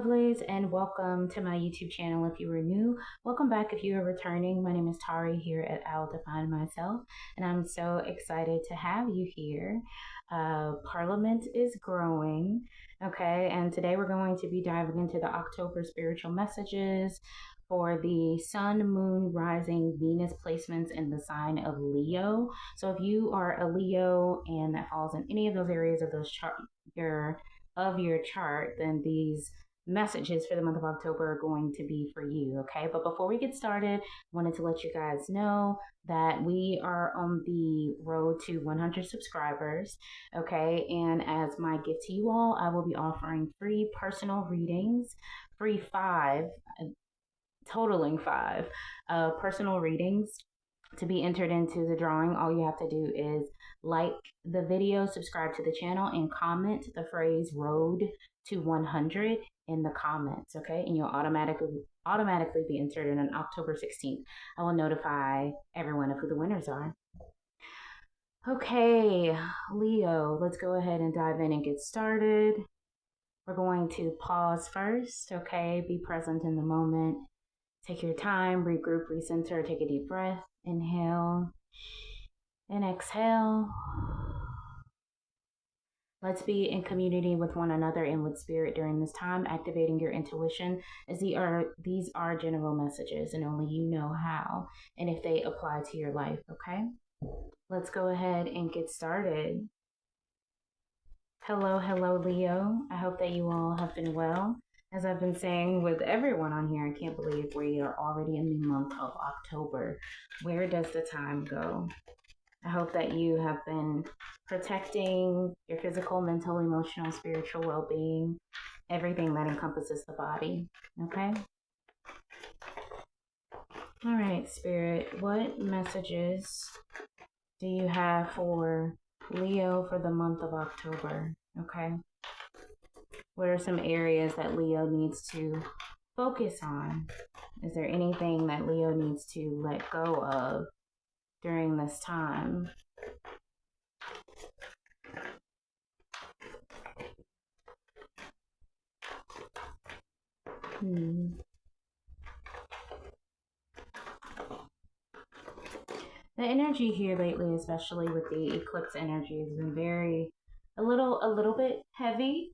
lovelies, and welcome to my YouTube channel if you were new. Welcome back if you are returning. My name is Tari here at I'll Define Myself, and I'm so excited to have you here. Parliament is growing, okay, and today we're going to be diving into the October spiritual messages for the Sun, Moon, Rising, Venus placements in the sign of Leo. So if you are a Leo and that falls in any of those areas of those your chart, then these messages for the month of October are going to be for you, okay? But before we get started, I wanted to let you guys know that we are on the road to 100 subscribers, okay? And as my gift to you all, I will be offering free personal readings, free five, totaling five personal readings to be entered into the drawing. All you have to do is like the video, subscribe to the channel, and comment the phrase road to 100 in the comments, okay? And you'll automatically be entered in on October 16th. I will notify everyone of who the winners are. Okay, Leo, let's go ahead and dive in and get started. We're going to pause first, okay? Be present in the moment. Take your time, regroup, recenter, take a deep breath. Inhale and exhale. Let's be in community with one another and with spirit during this time, activating your intuition, as these are general messages and only you know how and if they apply to your life, okay? Let's go ahead and get started. Hello, Leo. I hope that you all have been well. As I've been saying with everyone on here, I can't believe we are already in the month of October. Where does the time go? I hope that you have been protecting your physical, mental, emotional, spiritual well-being, everything that encompasses the body, okay? All right, Spirit, what messages do you have for Leo for the month of October, okay? What are some areas that Leo needs to focus on? Is there anything that Leo needs to let go of during this time? The energy here lately, especially with the eclipse energy, has been a little bit heavy.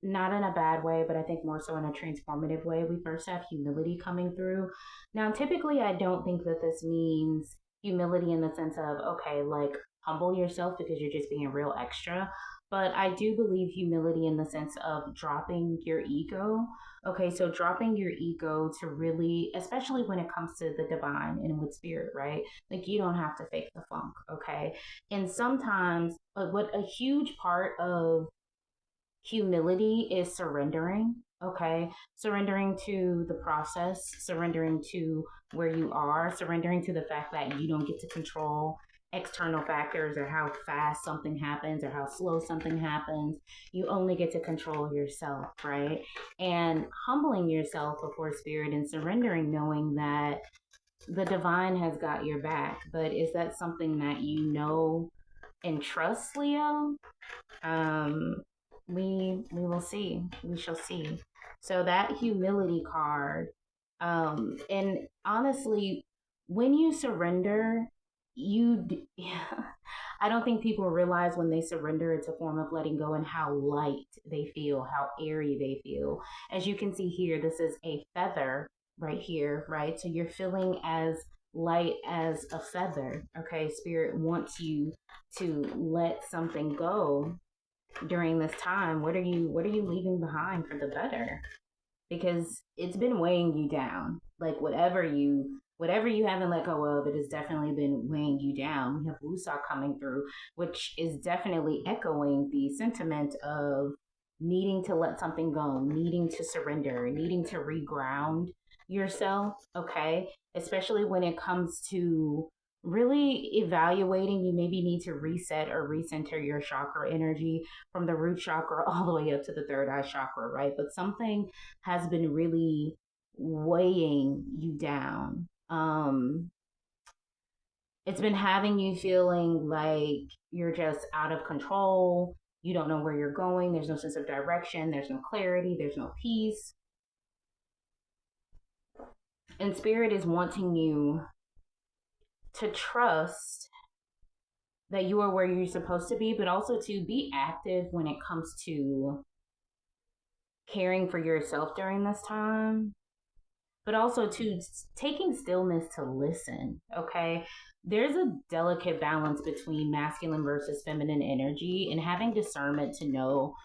Not in a bad way, but I think more so in a transformative way. We first have humility coming through. Now, typically, I don't think that this means humility in the sense of, okay, like humble yourself because you're just being real extra. But I do believe humility in the sense of dropping your ego. Okay, so dropping your ego to really, especially when it comes to the divine and with spirit, right? Like you don't have to fake the funk, okay? And sometimes, what a huge part of humility is surrendering, okay? Surrendering to the process, surrendering to where you are, surrendering to the fact that you don't get to control external factors or how fast something happens or how slow something happens. You only get to control yourself, right? And humbling yourself before spirit and surrendering, knowing that the divine has got your back. But is that something that you know and trust, Leo? We will see. We shall see. So that humility card, and honestly, when you surrender, I don't think people realize when they surrender, it's a form of letting go and how light they feel, how airy they feel. As you can see here, this is a feather right here, right? So you're feeling as light as a feather. Okay, spirit wants you to let something go during this time. What are you leaving behind for the better? Because it's been weighing you down. Like whatever you haven't let go of, it has definitely been weighing you down. We have Wusa coming through, which is definitely echoing the sentiment of needing to let something go, needing to surrender, needing to reground yourself, okay? Especially when it comes to really evaluating, you maybe need to reset or recenter your chakra energy from the root chakra all the way up to the third eye chakra, right? But something has been really weighing you down. It's been having you feeling like you're just out of control. You don't know where you're going. There's no sense of direction. There's no clarity. There's no peace. And Spirit is wanting you to trust that you are where you're supposed to be, but also to be active when it comes to caring for yourself during this time, but also to taking stillness to listen. Okay. There's a delicate balance between masculine versus feminine energy, and having discernment to know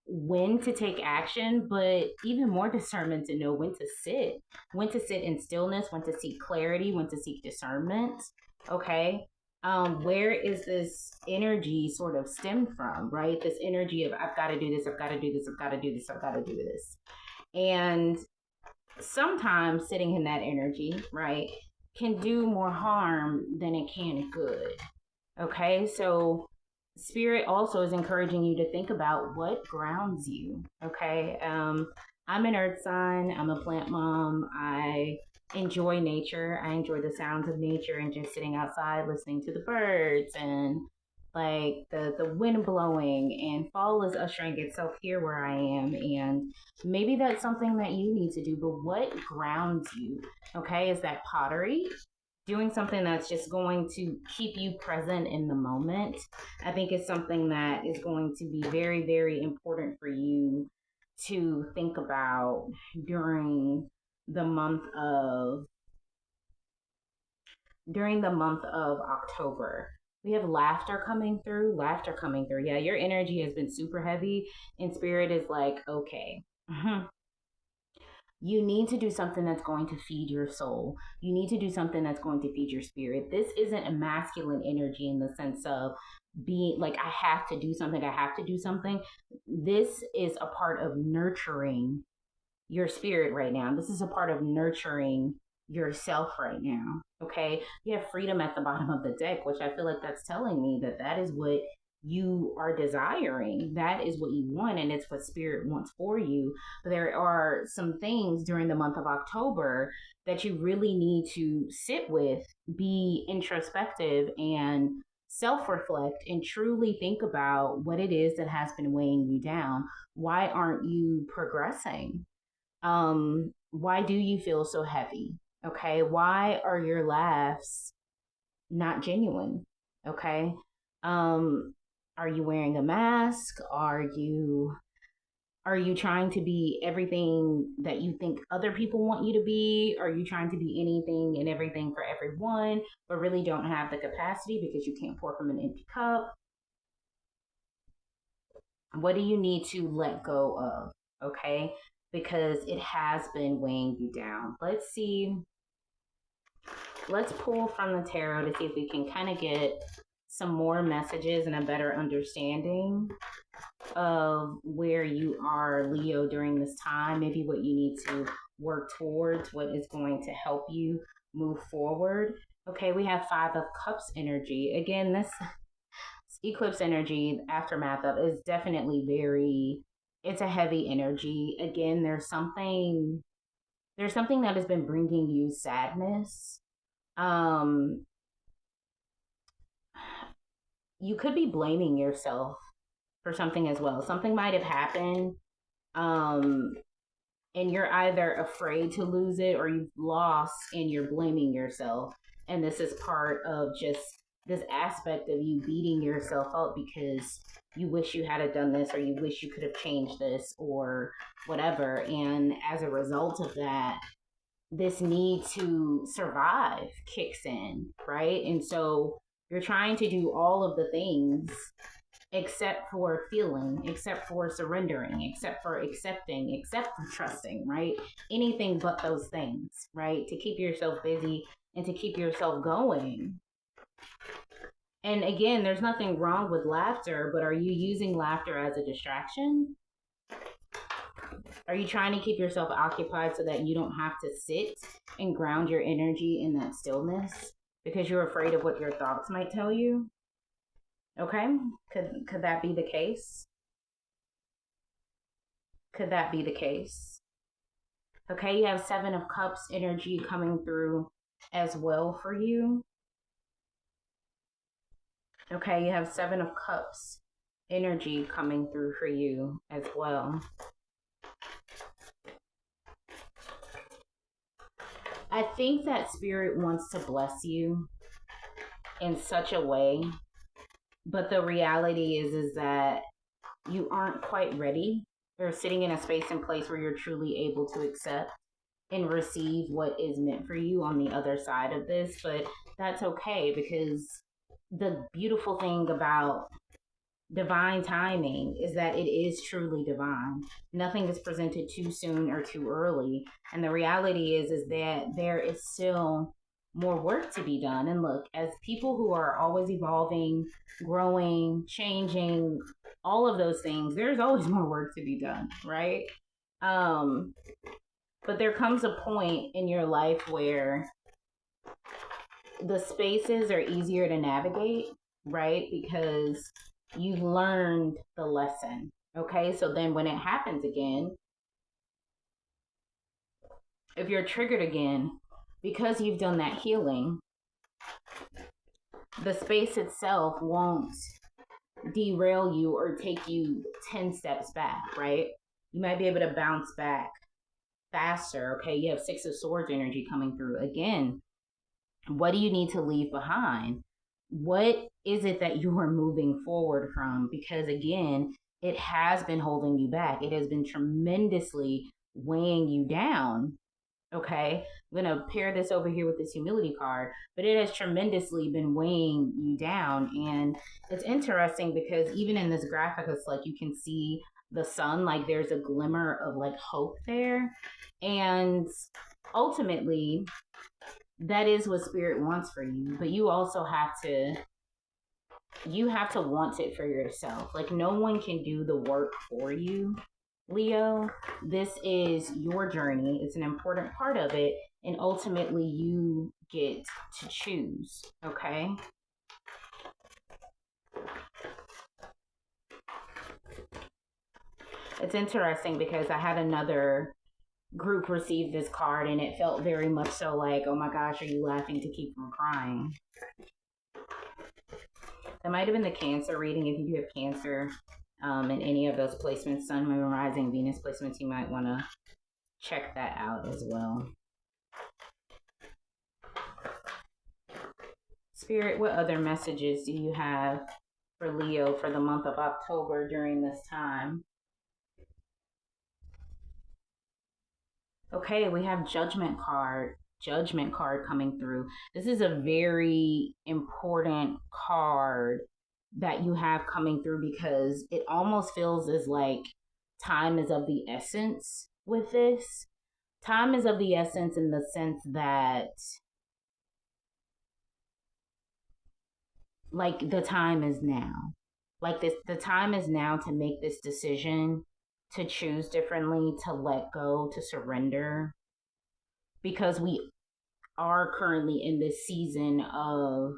when to take action, but even more discernment to know when to sit in stillness, when to seek clarity, when to seek discernment. Okay. Where is this energy sort of stemmed from, right? This energy of I've got to do this, I've got to do this, I've got to do this, I've got to do this. And sometimes sitting in that energy, right, can do more harm than it can good. Okay, so Spirit also is encouraging you to think about what grounds you. Okay, I'm an earth sign, I'm a plant mom, I enjoy nature, I enjoy the sounds of nature and just sitting outside listening to the birds and like the wind blowing, and fall is ushering itself here where I am. And maybe that's something that you need to do, but what grounds you? Okay, is that pottery? Doing something that's just going to keep you present in the moment, I think is something that is going to be very, very important for you to think about during the month of October. We have laughter coming through. Yeah, your energy has been super heavy, and Spirit is like, okay, you need to do something that's going to feed your soul. You need to do something that's going to feed your spirit. This isn't a masculine energy in the sense of being like, I have to do something, I have to do something. This is a part of nurturing your spirit right now. This is a part of nurturing yourself right now. Okay. You have freedom at the bottom of the deck, which I feel like that's telling me that that is what you are desiring. That is what you want, and it's what Spirit wants for you. But there are some things during the month of October that you really need to sit with, be introspective, and self reflect and truly think about what it is that has been weighing you down. Why aren't you progressing? Why do you feel so heavy? Okay. Why are your laughs not genuine? Okay. Um, are you wearing a mask? Are you trying to be everything that you think other people want you to be? Are you trying to be anything and everything for everyone, but really don't have the capacity because you can't pour from an empty cup? What do you need to let go of? Okay. Because it has been weighing you down. Let's see. Let's pull from the tarot to see if we can kind of get some more messages and a better understanding of where you are, Leo, during this time. Maybe what you need to work towards, what is going to help you move forward. Okay, we have Five of Cups energy. Again, this eclipse energy, aftermath of, is definitely it's a heavy energy. Again, there's something that has been bringing you sadness. You could be blaming yourself for something as well. Something might have happened, and you're either afraid to lose it or you've lost and you're blaming yourself. And this is part of just this aspect of you beating yourself up because you wish you had done this, or you wish you could have changed this, or whatever. And as a result of that, this need to survive kicks in, right? And so you're trying to do all of the things except for feeling, except for surrendering, except for accepting, except for trusting, right? Anything but those things, right? To keep yourself busy and to keep yourself going. And again, there's nothing wrong with laughter, but are you using laughter as a distraction? Are you trying to keep yourself occupied so that you don't have to sit and ground your energy in that stillness because you're afraid of what your thoughts might tell you? Okay, could that be the case? Could that be the case? Okay, you have Seven of Cups energy coming through as well for you. Okay, you have Seven of Cups energy coming through for you as well. I think that spirit wants to bless you in such a way, but the reality is that you aren't quite ready or sitting in a space and place where you're truly able to accept and receive what is meant for you on the other side of this. But that's okay, because the beautiful thing about divine timing is that it is truly divine. Nothing is presented too soon or too early. And the reality is that there is still more work to be done. And look, as people who are always evolving, growing, changing, all of those things, there's always more work to be done, right? But there comes a point in your life where the spaces are easier to navigate, right? Because you've learned the lesson. Okay, so then when it happens again, if you're triggered again, because you've done that healing, the space itself won't derail you or take you 10 steps back, right? You might be able to bounce back faster. Okay, you have Six of Swords energy coming through. Again, what do you need to leave behind? What is it that you are moving forward from? Because again, it has been holding you back. It has been tremendously weighing you down. Okay, I'm going to pair this over here with this humility card, but it has tremendously been weighing you down. And it's interesting because even in this graphic, it's like you can see the sun, like there's a glimmer of like hope there. And ultimately, that is what spirit wants for you, but you also have to want it for yourself. Like no one can do the work for you, Leo. This is your journey. It's an important part of it, and ultimately you get to choose, okay? It's interesting because I had another group receive this card and it felt very much so like, oh my gosh, are you laughing to keep from crying? That might have been the Cancer reading. If you do have Cancer in any of those placements, Sun, Moon, Rising, Venus placements, you might want to check that out as well. Spirit, what other messages do you have for Leo for the month of October during this time? Okay, we have Judgment card coming through. This is a very important card that you have coming through because it almost feels as like time is of the essence with this. Time is of the essence in the sense that like the time is now. Like the time is now to make this decision, to choose differently, to let go, to surrender, because we are currently in this season of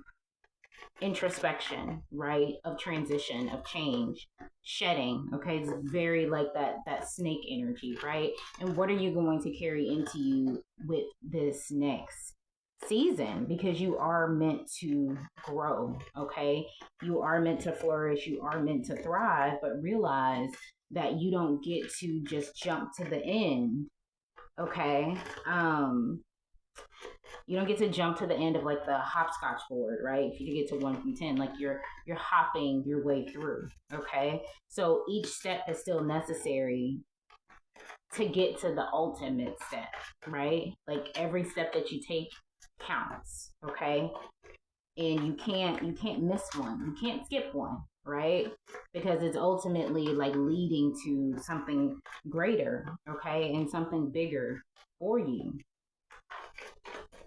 introspection, right? Of transition, of change, shedding. Okay, it's very like that snake energy, right? And what are you going to carry into you with this next season? Because you are meant to grow, okay? You are meant to flourish, you are meant to thrive, but realize that you don't get to just jump to the end, okay? You don't get to jump to the end of like the hopscotch board, right? If you get to 1 from 10, like you're hopping your way through, okay? So each step is still necessary to get to the ultimate step, right? Like every step that you take counts, okay? And you can't miss one. You can't skip one, right? Because it's ultimately like leading to something greater, okay? And something bigger for you.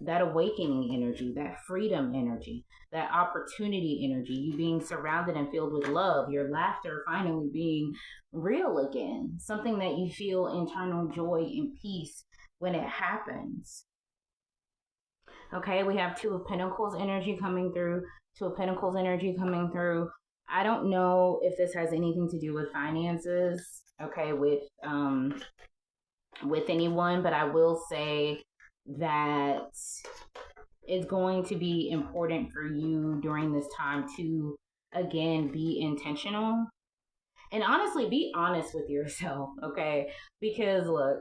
That awakening energy, that freedom energy, that opportunity energy, you being surrounded and filled with love, your laughter finally being real again, something that you feel internal joy and peace when it happens. Okay, we have Two of Pentacles energy coming through, Two of Pentacles energy coming through. I don't know if this has anything to do with finances, okay, with anyone, but I will say that it's going to be important for you during this time to again be intentional And honestly, be honest with yourself, okay? Because look,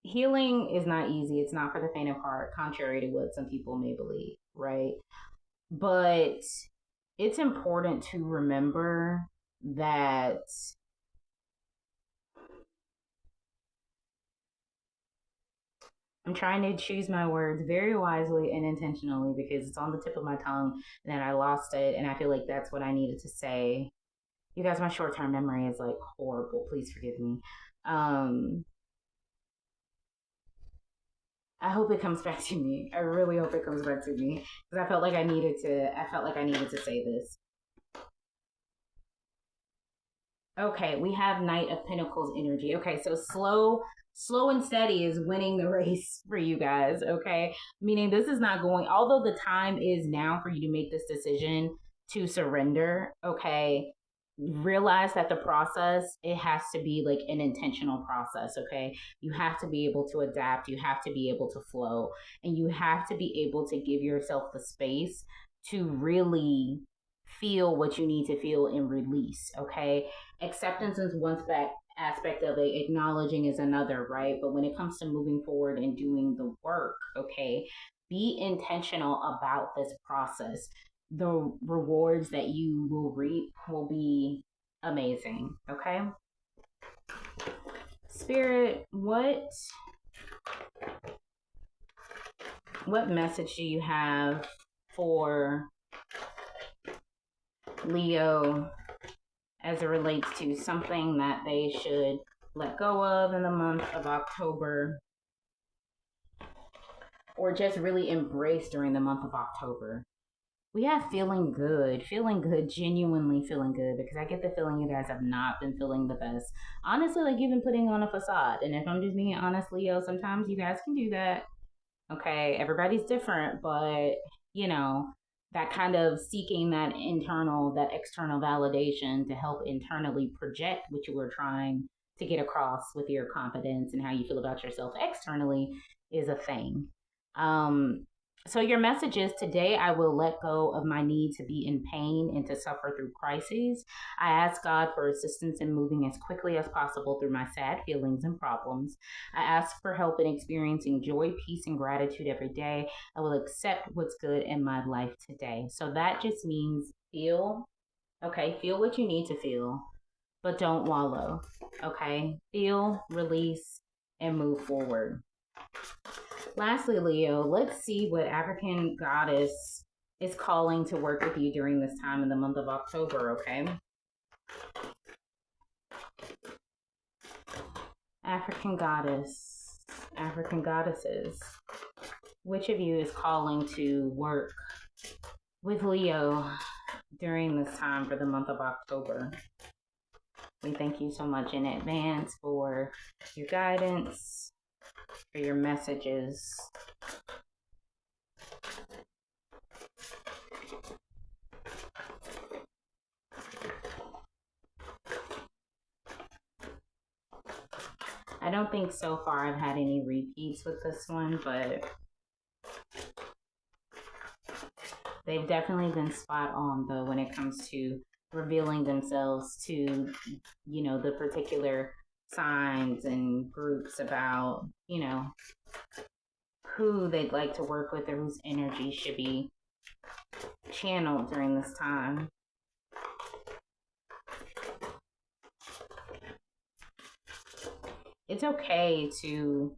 healing is not easy. It's not for the faint of heart, contrary to what some people may believe, right? But it's important to remember that I'm trying to choose my words very wisely and intentionally because it's on the tip of my tongue and then I lost it. And I feel like that's what I needed to say. You guys, my short term memory is like horrible. Please forgive me. Um, I hope it comes back to me. I really hope it comes back to me because I felt like I needed to. I felt like I needed to say this. Okay, we have Knight of Pentacles energy. Okay, so slow and steady is winning the race for you guys, okay? Meaning this is not going, although the time is now for you to make this decision to surrender, okay? Realize that the process, it has to be like an intentional process, okay? You have to be able to adapt, you have to be able to flow, and you have to be able to give yourself the space to really feel what you need to feel and release, okay? Acceptance is one aspect of it, acknowledging is another, right? But when it comes to moving forward and doing the work, okay, be intentional about this process. The rewards that you will reap will be amazing, okay? Spirit, what message do you have for Leo as it relates to something that they should let go of in the month of October or just really embrace during the month of October? We have feeling good, genuinely feeling good, because I get the feeling you guys have not been feeling the best. Honestly, like you've been putting on a facade. And if I'm just being honest, Leo, sometimes you guys can do that. Okay, everybody's different, but you know, that kind of seeking that external validation to help internally project what you were trying to get across with your confidence and how you feel about yourself externally is a thing. Um, so your message is today I will let go of my need to be in pain and to suffer through crises. I ask God for assistance in moving as quickly as possible through my sad feelings and problems. I ask for help in experiencing joy, peace, and gratitude every day. I will accept what's good in my life today. So that just means feel, okay, feel what you need to feel, but don't wallow, okay? Feel, release, and move forward. Lastly, Leo, let's see what African goddess is calling to work with you during this time in the month of October, okay? African goddess, African goddesses, which of you is calling to work with Leo during this time for the month of October? We thank you so much in advance for your guidance, for your messages. I don't think so far I've had any repeats with this one, but they've definitely been spot on though when it comes to revealing themselves to, you know, the particular signs and groups about, you know, who they'd like to work with or whose energy should be channeled during this time. It's okay to,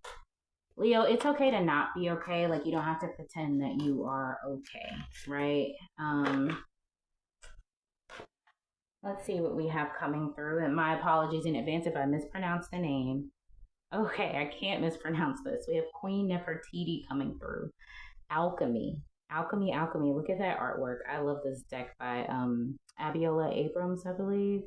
Leo, it's okay to not be okay. Like, you don't have to pretend that you are okay, right? Let's see what we have coming through. And my apologies in advance if I mispronounce the name. Okay, I can't mispronounce this. We have Queen Nefertiti coming through. Alchemy. Alchemy, Alchemy. Look at that artwork. I love this deck by Abiola Abrams, I believe.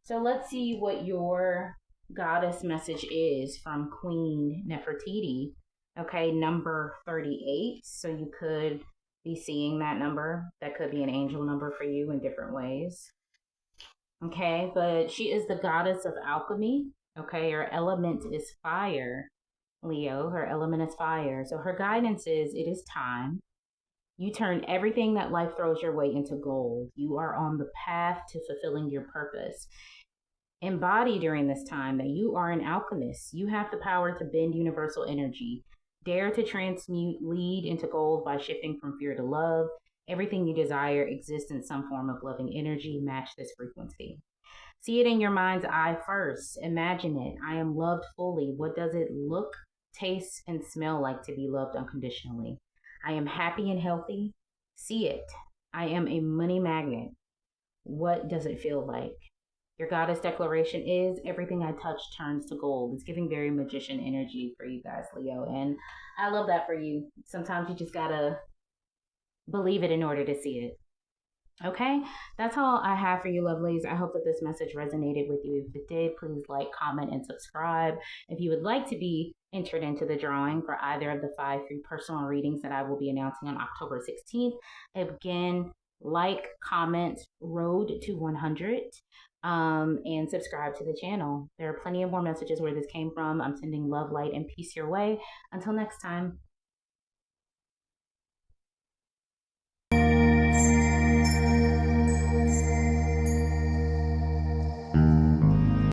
So let's see what your goddess message is from Queen Nefertiti. Okay, number 38. So you could be seeing that number. That could be an angel number for you in different ways. Okay, but she is the goddess of alchemy. Okay, her element is fire, Leo. Her element is fire. So her guidance is it is time. You turn everything that life throws your way into gold. You are on the path to fulfilling your purpose. Embody during this time that you are an alchemist. You have the power to bend universal energy. Dare to transmute lead into gold by shifting from fear to love. Everything you desire exists in some form of loving energy. Match this frequency. See it in your mind's eye first. Imagine it. I am loved fully. What does it look, taste, and smell like to be loved unconditionally? I am happy and healthy. See it. I am a money magnet. What does it feel like? Your goddess declaration is everything I touch turns to gold. It's giving very magician energy for you guys, Leo. And I love that for you. Sometimes you just gotta believe it in order to see it. Okay, that's all I have for you, lovelies. I hope that this message resonated with you. If it did, please like, comment, and subscribe. If you would like to be entered into the drawing for either of the 5 free personal readings that I will be announcing on October 16th, again, like, comment, road to 100, and subscribe to the channel. There are plenty of more messages where this came from. I'm sending love, light, and peace your way. Until next time.